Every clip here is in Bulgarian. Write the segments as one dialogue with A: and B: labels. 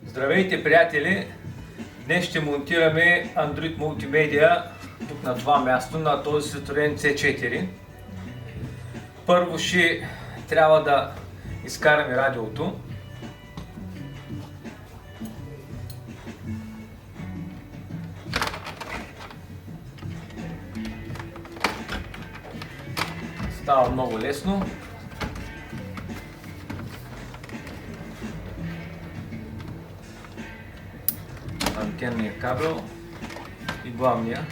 A: Здравейте, приятели! Днес ще монтираме Android Multimedia тук на това място, на този Citroen C4. Първо ще трябва да изкараме радиото. Става много лесно. Антенния кабел и главния.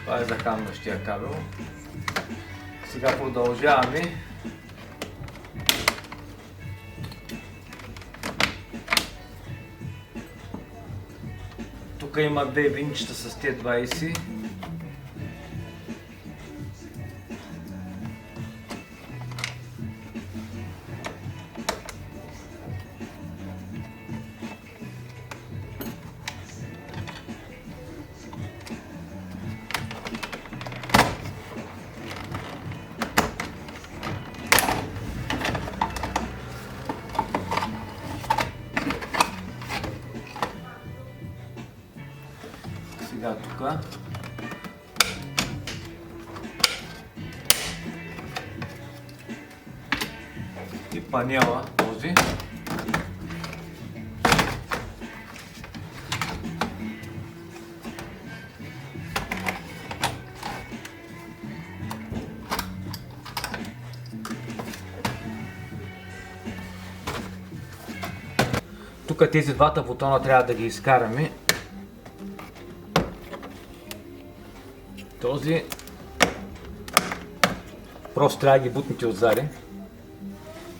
A: Това е захранващия кабел. Сега продължаваме. Тук има две винчета с Т20. Сега тук и панела този. Тук тези двата бутона трябва да ги изкараме. Този просто трябва да ги бутнете отзади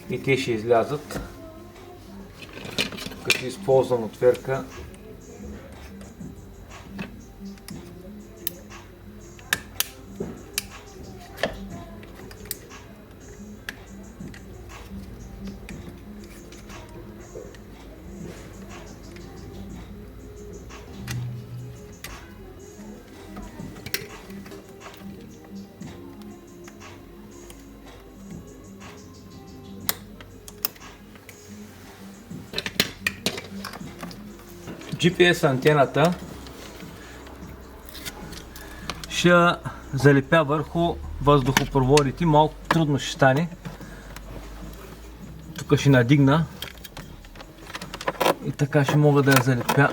A: и те ще излязат, като използвам отверка. GPS антената ще залепя върху въздухопроводите, малко трудно ще стане. Тук ще надигна и така ще мога да я залепя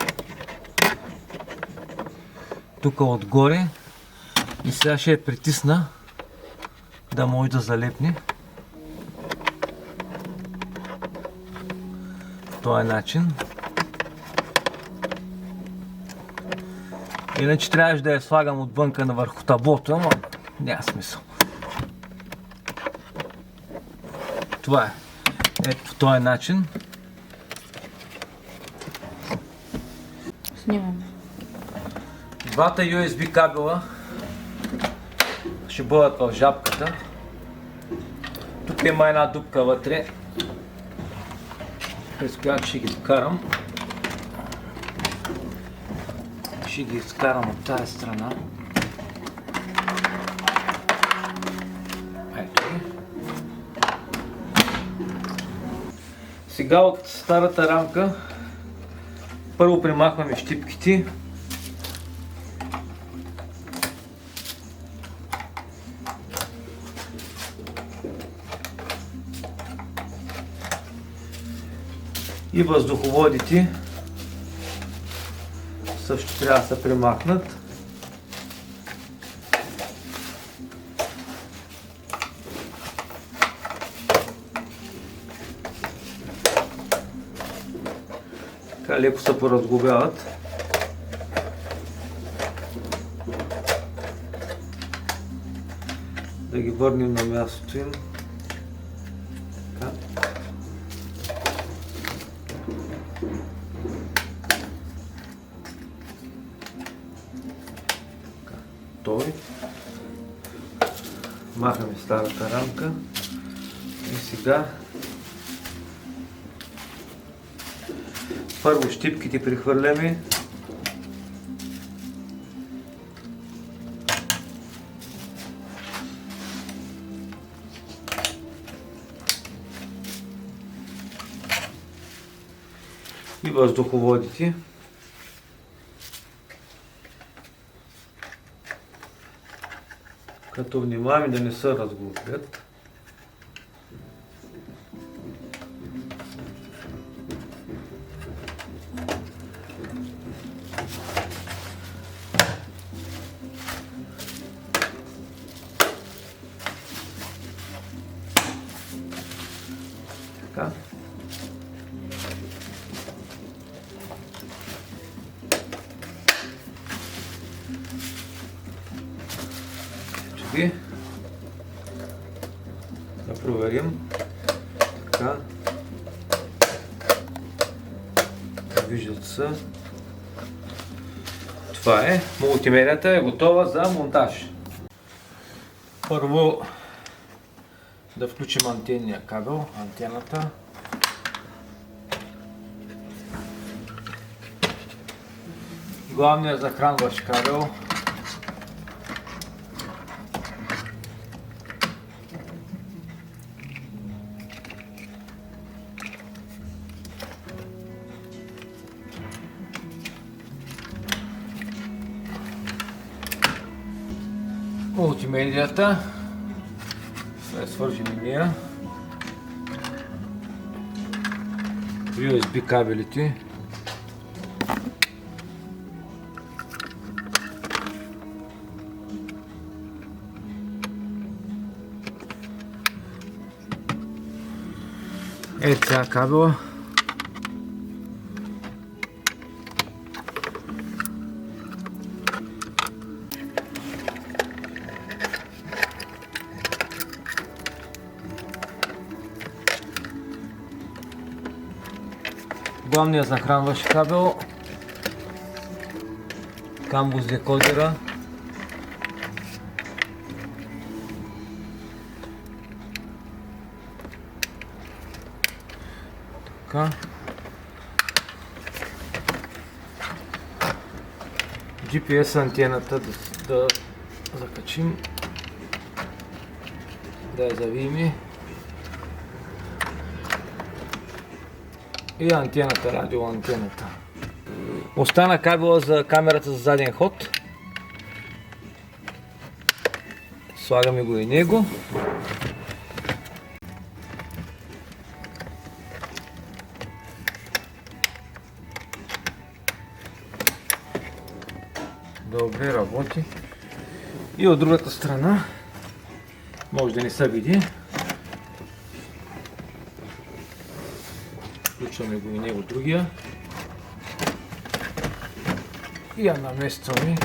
A: тук отгоре и сега ще я притисна да може да залепне по този начин. Иначе трябваше да я слагам отвънка на върху таблото, но няма смисъл. Това е. Ето по този начин.
B: Снимаме.
A: Двата USB кабела ще бъдат в жабката. Тук има една дупка вътре, през която ще ги вкарам. Ще ги изкарам от тази страна. Ето ги. Сега от старата рамка първо премахваме щипките. И въздуховодите също трябва да се премахнат. Така леко се поразглобяват. Да ги върнем на мястото им. Така. Той. Махаме старата рамка и сега първо щипките прихвърляме въздуховодите. Като внимаваме да не се разглупят. Така. Чакай. Да проверим. Така. Виждат се. Това е. Мултимедията е готова за монтаж. Първо да включим антенния кабел, антената. Главният захранващ кабел. Мултимедията. Сега свържим нея. USB кабелите. Сега кабела. Главният захранващ кабел, камбус декодера, така, GPS антената да закачим, да я завием. И антената, радиоантената. Остана кабела за камерата за заден ход. Слагаме го и него. Добре работи. И от другата страна, може да не се види. Включваме го и него другия. И я наместваме.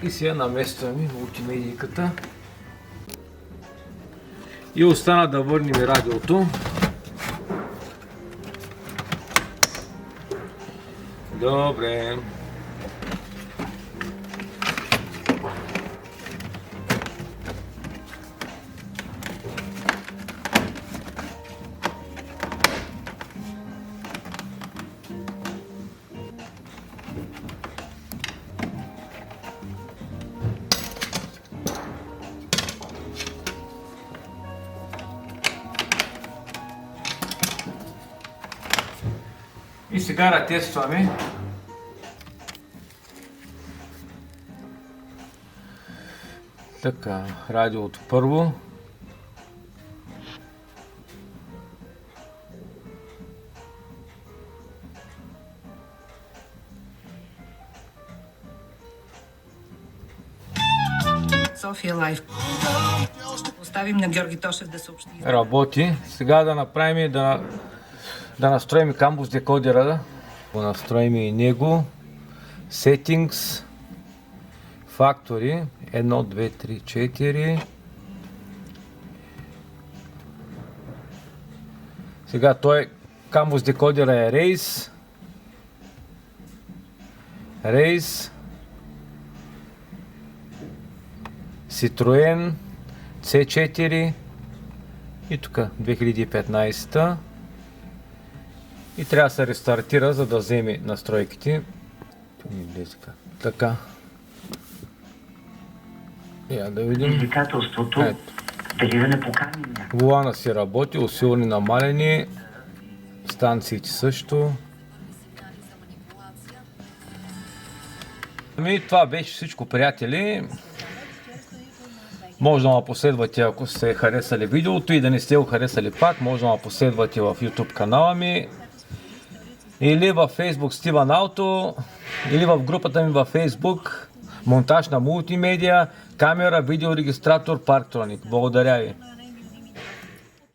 A: И сега наместваме мултимедийката. И остана да върнем радиото. Добре. И сега разтестваме. Така, радиото първо.
B: София Лайф. Оставим на Георги Тошев да съобщи.
A: Работи. Сега да направим да настроим камбус декодера. Да настроим и него. Settings. Factory. 1, 2, 3, 4. Сега той камбус декодера е Race. Citroen C4 и тук 2015 и трябва да се рестартира, за да вземе настройките. Така. Я да видим.
C: Предизвикателството дали да не поканим някой.
A: Волана си работи, усилване намалени, станциите също. Това беше всичко, приятели. Може да ме последвате, ако сте харесали видеото, и да не сте го харесали пак, може да ме последвате в YouTube канала ми, или във Facebook Стивън Ауто, или в групата ми във Facebook Монтаж на мултимедия, камера, видеорегистратор, Парктроник. Благодаря ви.